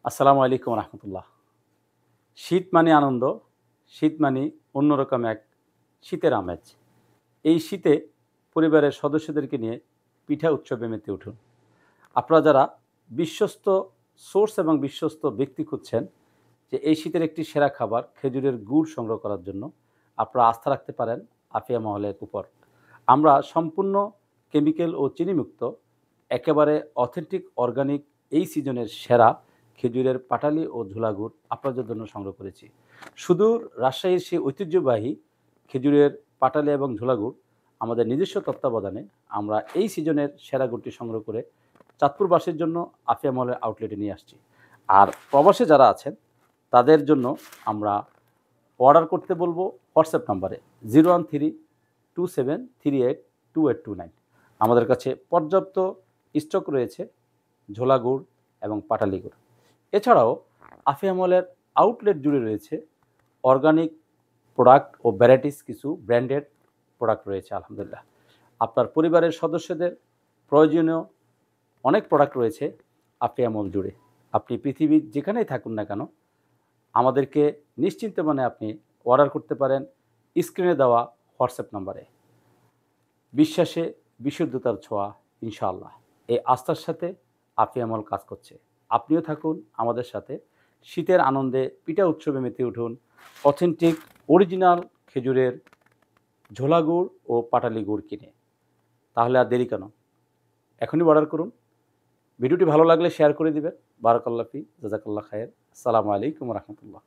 আসসালামু আলাইকুম রহমতুল্লাহ। শীত মানে আনন্দ, শীত মানে অন্যরকম এক শীতের আমেজ। এই শীতে পরিবারের সদস্যদেরকে নিয়ে পিঠা উৎসবে মেতে উঠুন। আপনারা যারা বিশ্বস্ত সোর্স এবং বিশ্বস্ত ব্যক্তি খুঁজছেন যে এই শীতের একটি সেরা খাবার খেজুরের গুড় সংগ্রহ করার জন্য আপনারা আস্থা রাখতে পারেন আফিয়া মহলের উপর। আমরা সম্পূর্ণ কেমিক্যাল ও চিনিমুক্ত একেবারে অথেন্টিক অর্গানিক এই সিজনের সেরা খেজুরের পাটালি ও ঝোলা গুড় আপনাদের জন্য সংগ্রহ করেছি। সুদূর রাজশাহীর সেই ঐতিহ্যবাহী খেজুরের পাটালি এবং ঝোলা গুড় আমাদের নিজস্ব তত্ত্বাবধানে আমরা এই সিজনের সেরা গুড়টি সংগ্রহ করে চাঁদপুরবাসীর জন্য আফিয়া মহলের আউটলেটে নিয়ে আসছি। আর প্রবাসে যারা আছেন তাদের জন্য আমরা অর্ডার করতে বলবো হোয়াটসঅ্যাপ নাম্বারে 01327382829। আমাদের কাছে পর্যাপ্ত স্টক রয়েছে ঝোলা গুড় এবং পাটালি গুড়। এছাড়াও আফিয়া মলের আউটলেট জুড়ে রয়েছে অর্গানিক প্রোডাক্ট ও ভ্যারাইটিস কিছু ব্র্যান্ডেড প্রোডাক্ট রয়েছে আলহামদুলিল্লাহ। আপনার পরিবারের সদস্যদের প্রয়োজনীয় অনেক প্রোডাক্ট রয়েছে আফিয়া মল জুড়ে। আপনি পৃথিবীর যেখানেই থাকুন না কেন আমাদেরকে নিশ্চিন্তে মনে আপনি অর্ডার করতে পারেন স্ক্রিনে দেওয়া হোয়াটসঅ্যাপ নাম্বারে। বিশ্বাসে বিশুদ্ধতার ছোঁয়া ইনশাআল্লাহ। এই আস্থার সাথে আফিয়া মল কাজ করছে। আপনিও থাকুন আমাদের সাথে। শীতের আনন্দে পিঠা উৎসবে মেতে উঠুন অথেন্টিক অরিজিনাল খেজুরের ঝোলা গুড় ও পাটালি গুড় কিনে। তাহলে আর দেরি কেন? এখনই অর্ডার করুন। ভিডিওটি ভালো লাগলে শেয়ার করে দিবেন। বারাকাল্লাহ ফি, জাযাকাল্লাহ খায়ের। আসসালামু আলাইকুম ওয়া রাহমাতুল্লাহ।